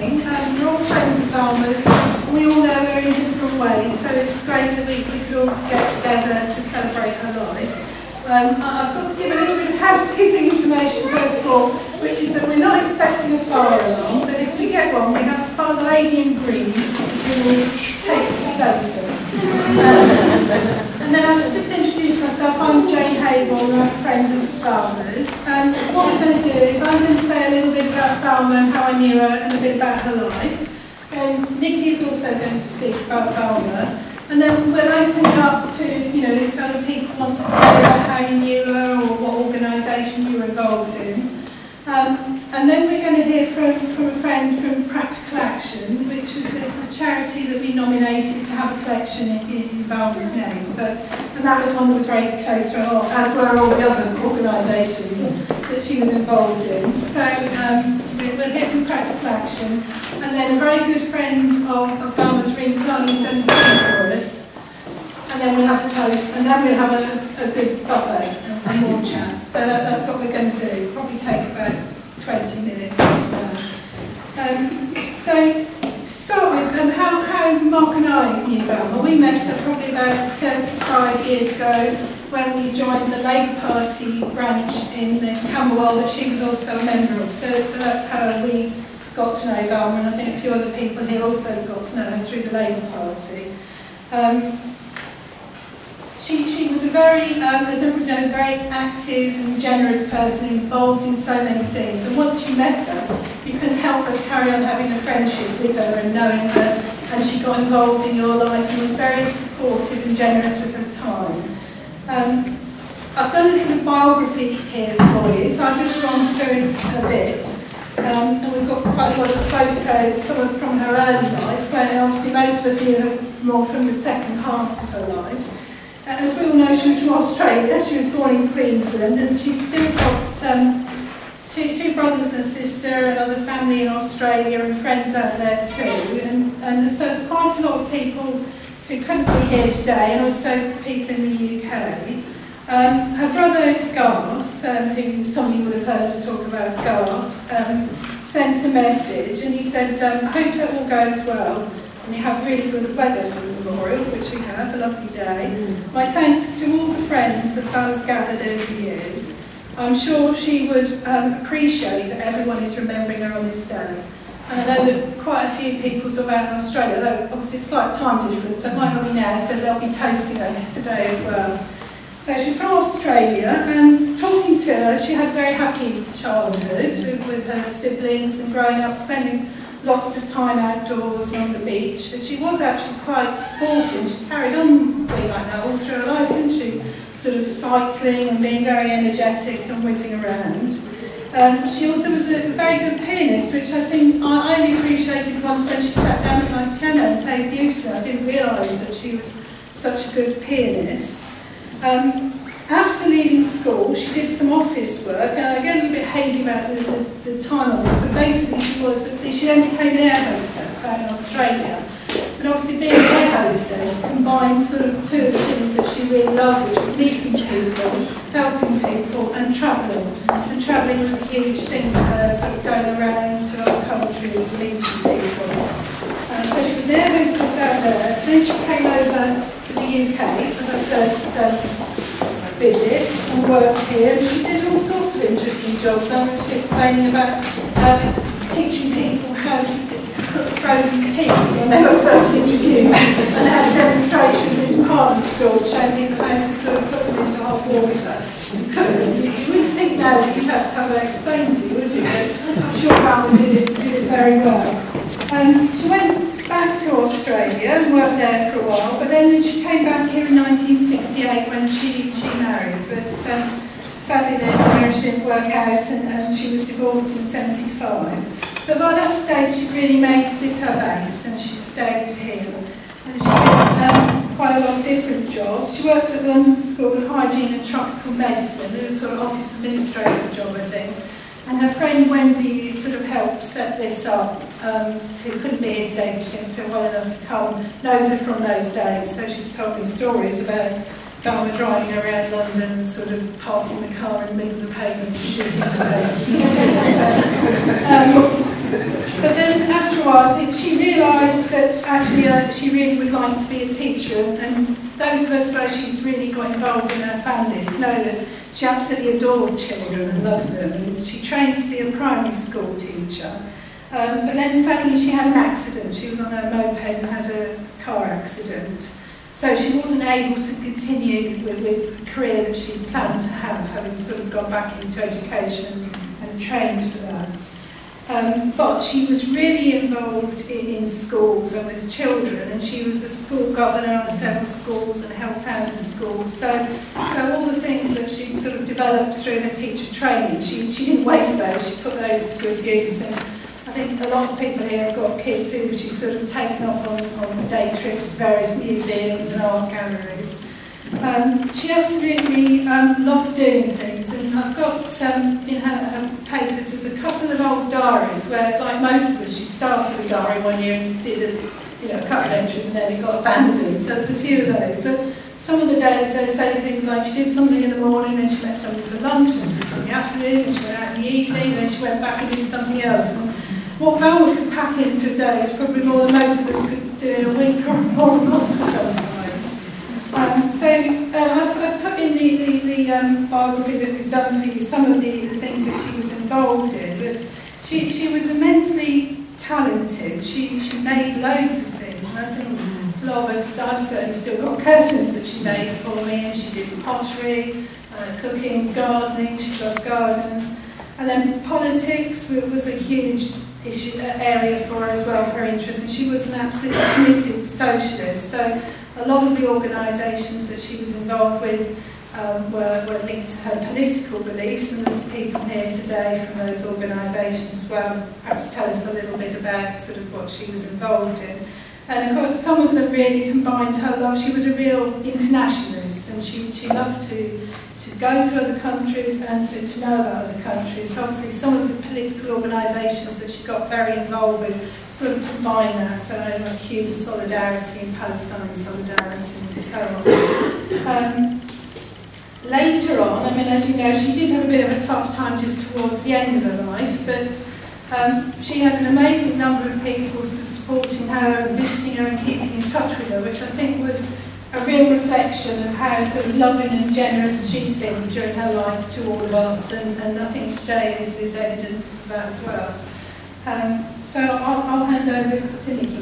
morning. We're all friends of Valma's, and we all know her in different ways, so it's great that we could all get together to celebrate her life. I've got to give a little bit of housekeeping information first of all, which is that we're not expecting a fire alarm, but if we get one, we have to follow the lady in green who will take us to safety. And then I'll just introduce myself. I'm Jane Hayball, I'm a friend of Valma's. What we're going to do is I'm going to say a little bit about Valma and how I knew her and a bit about her life. And Nikki's also going to speak about Valma. And then we'll open it up to, if other people want to say about how you knew her or what organisation you were involved in. And then we're going to hear from a friend from Practical Action, which was the charity that we nominated to have a collection in Valma's name. And that was one that was very close to her heart, as were all the other organisations that she was involved in. So we'll hear from Practical Action, and then a very good friend of Valma's ring, Kalani's going to sing for us, and then we'll have a toast, and then we'll have a good buffet and more chat. So that's what we're going to do. Probably take about 20 minutes. So to start with, how Mark and I knew Valma. We met her probably about 35 years ago when we joined the Labour Party branch in Camberwell that she was also a member of. So that's how we got to know Valma, and I think a few other people here also got to know her through the Labour Party. She was a very, as everyone knows, very active and generous person, involved in so many things. And once you met her, you couldn't help but carry on having a friendship with her and knowing her. And she got involved in your life and was very supportive and generous with her time. I've done a sort of biography here for you, so I'll just run through it a bit. And we've got quite a lot of photos, some of from her early life, where obviously most of us knew her more from the second half of her life. As we all know, she was from Australia. She was born in Queensland, and she's still got two brothers and a sister, and other family in Australia, and friends out there too. And so there's quite a lot of people who couldn't be here today, and also people in the UK. Her brother Garth, who somebody would have heard her talk about Garth, sent a message, and he said, I hope it all goes well, and you have really good weather for the memorial, which we have, a lovely day. My thanks to all the friends that Val's gathered over the years. I'm sure she would appreciate that everyone is remembering her on this day. And I know that quite a few people sort of out in Australia, though obviously it's like time difference, so it might not be now, so they'll be toasting her today as well. So she's from Australia, and talking to her, she had a very happy childhood with her siblings and growing up, spending lots of time outdoors and on the beach. And she was actually quite sporty, and she carried on being like that all through her life, didn't she? Sort of cycling and being very energetic and whizzing around. She also was a very good pianist, which I think I only appreciated once when she sat down at my piano and played beautifully. I didn't realise that she was such a good pianist. After leaving school, she did some office work, and I get a little bit hazy about the time on this, but basically she then became an air hostess out in Australia. And obviously being an air hostess combined sort of two of the things that she really loved, which was meeting people, helping people, and travelling. And travelling was a huge thing for her, sort of going around to other countries and meeting people. So she was an air hostess out there. Then she came over to the UK for her first visit and worked here, and she did all sorts of interesting jobs. I was explaining about teaching people how to cook frozen peas when they were first introduced, and they had demonstrations in department stores showing people how to sort of put them into hot water and cook them. You wouldn't think now that you'd have to have that explained to you, would you? But I'm sure Valma did it very well. She went back to Australia and worked there for a while, but then she came back here in 1968 when she married. But sadly the marriage didn't work out, and she was divorced in 75. But by that stage she'd really made this her base, and she stayed here. And she did quite a lot of different jobs. She worked at the London School of Hygiene and Tropical Medicine, it was a sort of office administrator job, I think. And her friend Wendy sort of helped set this up, who couldn't be here today because she didn't feel well enough to come, knows her from those days. So she's told me stories about Valma driving around London, sort of parking the car in the middle of the pavement and shooting into places. But then after a while, I think she realised that actually she really would like to be a teacher, and those of us where she's really got involved in her families know that she absolutely adored children and loved them, and she trained to be a primary school teacher. But then suddenly she had an accident. She was on a moped and had a car accident. So she wasn't able to continue with the career that she planned to have, having sort of gone back into education and trained for that. But she was really involved in schools and with children, and she was a school governor on several schools and helped out in schools. So all the things that she'd sort of developed through her teacher training, she didn't waste those, she put those to good use. And I think a lot of people here have got kids who she's sort of taken off on day trips to various museums and art galleries. She absolutely loved doing things, and I've got in her papers there's a couple of old diaries where, like most of us, she started a diary one year and did a couple of entries and then it got abandoned, so there's a few of those. But some of the days they say things like she did something in the morning, then she met somebody for lunch, then she did something in the afternoon, then she went out in the evening, then she went back and did something else. And what Valma could pack into a day is probably more than most of us could do in a week or a month sometimes. I've put in the biography that we've done for you some of the things that she was involved in, but she was immensely talented. She made loads of things, and I think a lot of us, as I've certainly still got curtains that she made for me, and she did pottery, cooking, gardening, she loved gardens, and then politics was a huge area for her as well, for her interest, and she was an absolutely committed socialist. So a lot of the organisations that she was involved with were linked to her political beliefs, and there's people here today from those organisations as well. Perhaps tell us a little bit about sort of what she was involved in. And of course, some of them really combined her love. She was a real internationalist, and she loved to go to other countries and to know about other countries. So obviously, some of the political organisations that she got very involved with sort of combine that, so like Cuban solidarity and Palestine solidarity and so on. Later on, I mean, as you know, she did have a bit of a tough time just towards the end of her life, but she had an amazing number of people supporting her and visiting her and keeping in touch with her, which I think was a real reflection of how sort of loving and generous she'd been during her life to all of us, and I think today is evidence of that as well. So I'll hand over to Nikki.